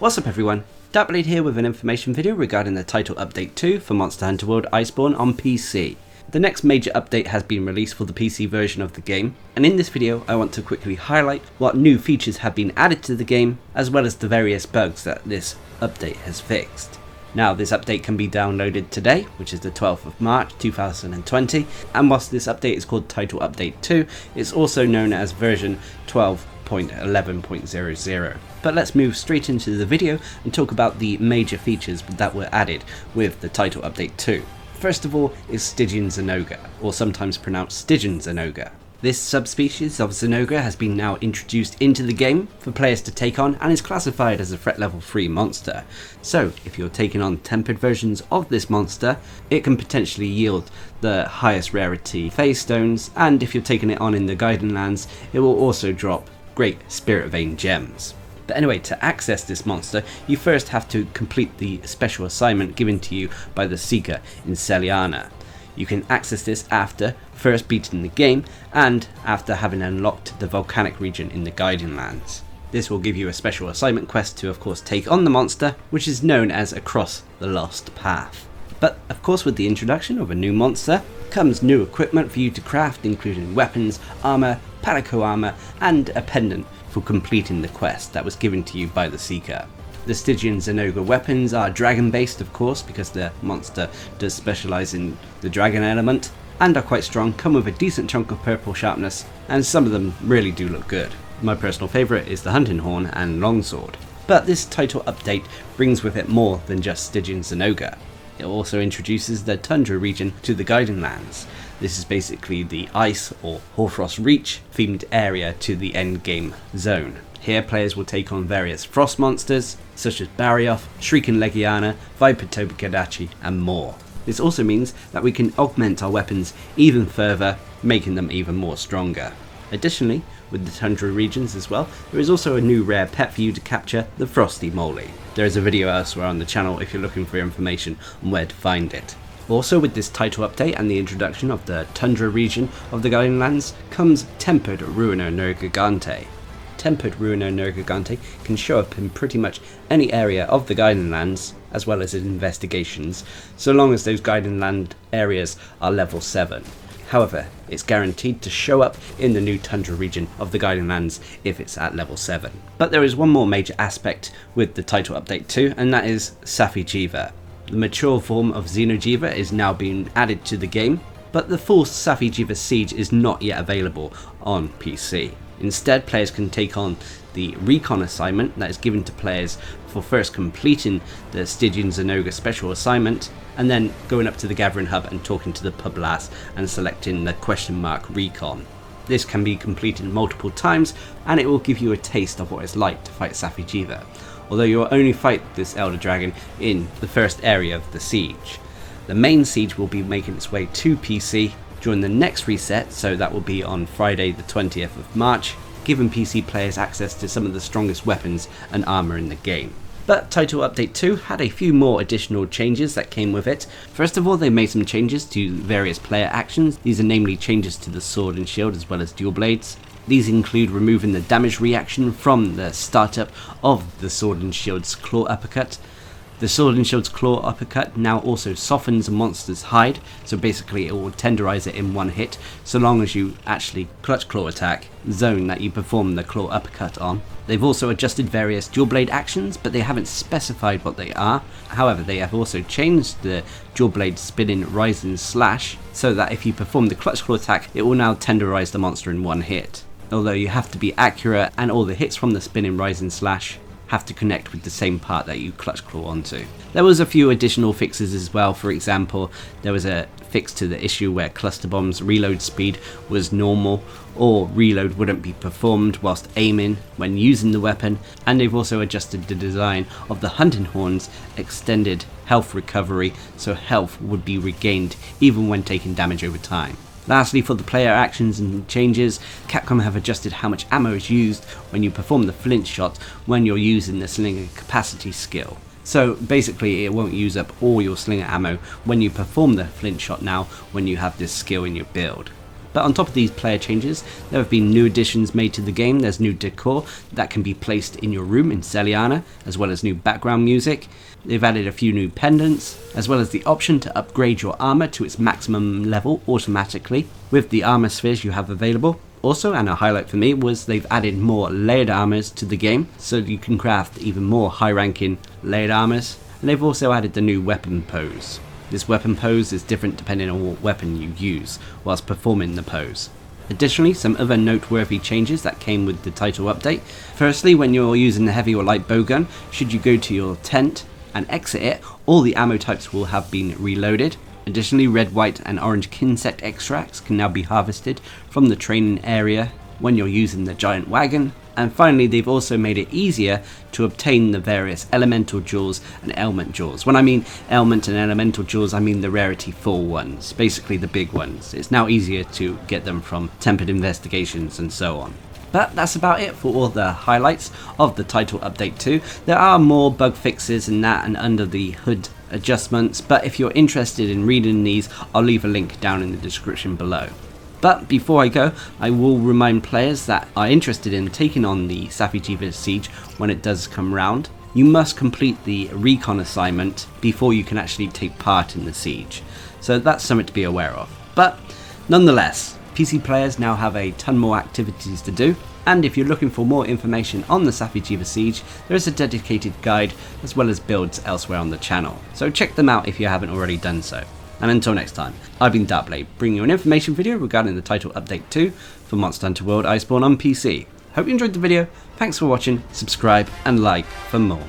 What's up everyone, Darcblade here with an information video regarding the title update 2 for Monster Hunter World Iceborne on PC. The next major update has been released for the PC version of the game, and in this video I want to quickly highlight what new features have been added to the game, as well as the various bugs that this update has fixed. Now this update can be downloaded today, which is the 12th of March 2020, and whilst this update is called Title Update 2, it's also known as version 12.11.00. But let's move straight into the video and talk about the major features that were added with the Title Update 2. First of all is Stygian Zinogre, or sometimes pronounced Stygian Zinogre. This subspecies of Zinogre has been now introduced into the game for players to take on and is classified as a threat level 3 monster. So if you're taking on tempered versions of this monster, it can potentially yield the highest rarity phase stones, and if you're taking it on in the Guiding Lands, it will also drop great Spirit Vein gems. But anyway, to access this monster, you first have to complete the special assignment given to you by the Seeker in Celiana. You can access this after first beating the game and after having unlocked the volcanic region in the Guiding Lands. This will give you a special assignment quest to of course take on the monster, which is known as Across the Lost Path. But of course with the introduction of a new monster comes new equipment for you to craft, including weapons, armor, palico armor and a pendant for completing the quest that was given to you by the Seeker. The Stygian Zinogre weapons are dragon based of course, because the monster does specialise in the dragon element, and are quite strong, come with a decent chunk of purple sharpness, and some of them really do look good. My personal favourite is the hunting horn and longsword. But this title update brings with it more than just Stygian Zinogre. It also introduces the Tundra region to the Guiding Lands. This is basically the ice or Hoarfrost Reach themed area to the endgame zone. Here players will take on various frost monsters such as Barioth, Shrieking Legiana, Viper Tobikadachi and more. This also means that we can augment our weapons even further, making them even more stronger. Additionally, with the Tundra regions as well, there is also a new rare pet for you to capture, the Frosty Moly. There is a video elsewhere on the channel if you're looking for information on where to find it. Also with this title update and the introduction of the Tundra region of the Guiding Lands comes Tempered Ruiner NERGIGANTE. Tempered Ruiner NERGIGANTE can show up in pretty much any area of the Guiding Lands, as well as in investigations, so long as those Guiding Land areas are level 7. However, it's guaranteed to show up in the new Tundra region of the Guiding Lands if it's at level 7. But there is one more major aspect with the title update 2, and that is Safi'Jiiva. The mature form of Zinogre is now being added to the game, but the full Safi'Jiiva Siege is not yet available on PC. Instead, players can take on the recon assignment that is given to players for first completing the Stygian Zinogre special assignment, and then going up to the Gathering Hub and talking to the pub lass and selecting the question mark recon. This can be completed multiple times, and it will give you a taste of what it's like to fight Safi'Jiiva, although you will only fight this Elder Dragon in the first area of the siege. The main siege will be making its way to PC during the next reset, so that will be on Friday the 20th of March, giving PC players access to some of the strongest weapons and armour in the game. But Title Update 2 had a few more additional changes that came with it. First of all, they made some changes to various player actions. These are namely changes to the sword and shield as well as dual blades. These include removing the damage reaction from the startup of the sword and shield's claw uppercut. The sword and shield's claw uppercut now also softens a monster's hide, so basically it will tenderize it in one hit, so long as you actually clutch claw attack the zone that you perform the claw uppercut on. They've also adjusted various dual blade actions, but they haven't specified what they are. However, they have also changed the dual blade spinning rising slash, so that if you perform the clutch claw attack, it will now tenderize the monster in one hit. Although you have to be accurate, and all the hits from the spinning rising slash have to connect with the same part that you clutch claw onto. There was a few additional fixes as well. For example, there was a fix to the issue where cluster bombs reload speed was normal, or reload wouldn't be performed whilst aiming when using the weapon, and they've also adjusted the design of the hunting horn's extended health recovery, so health would be regained even when taking damage over time. Lastly, for the player actions and changes, Capcom have adjusted how much ammo is used when you perform the flint shot when you're using the slinger capacity skill. So basically it won't use up all your slinger ammo when you perform the flint shot now when you have this skill in your build. But on top of these player changes, there have been new additions made to the game. There's new decor that can be placed in your room in Celiana, as well as new background music. They've added a few new pendants, as well as the option to upgrade your armor to its maximum level automatically with the armor spheres you have available. Also, and a highlight for me, was they've added more layered armors to the game, so you can craft even more high-ranking layered armors. And they've also added the new weapon pose. This weapon pose is different depending on what weapon you use whilst performing the pose. Additionally, some other noteworthy changes that came with the title update. Firstly, when you're using the heavy or light bowgun, should you go to your tent and exit it, all the ammo types will have been reloaded. Additionally, red, white and orange kinsect extracts can now be harvested from the training area when you're using the giant wagon. And finally, they've also made it easier to obtain the various elemental jewels and element jewels. When I mean element and elemental jewels, I mean the rarity 4 ones, basically the big ones. It's now easier to get them from tempered investigations and so on. But that's about it for all the highlights of the title update 2. There are more bug fixes in that and under the hood adjustments, but if you're interested in reading these, I'll leave a link down in the description below. But before I go, I will remind players that are interested in taking on the Safi'Jiiva siege when it does come round, you must complete the recon assignment before you can actually take part in the siege. So that's something to be aware of. But nonetheless, PC players now have a ton more activities to do, and if you're looking for more information on the Safi'Jiiva siege, there is a dedicated guide as well as builds elsewhere on the channel, so check them out if you haven't already done so. And until next time, I've been Darcblade, bringing you an information video regarding the title update 2 for Monster Hunter World Iceborne on PC. Hope you enjoyed the video, thanks for watching, subscribe and like for more.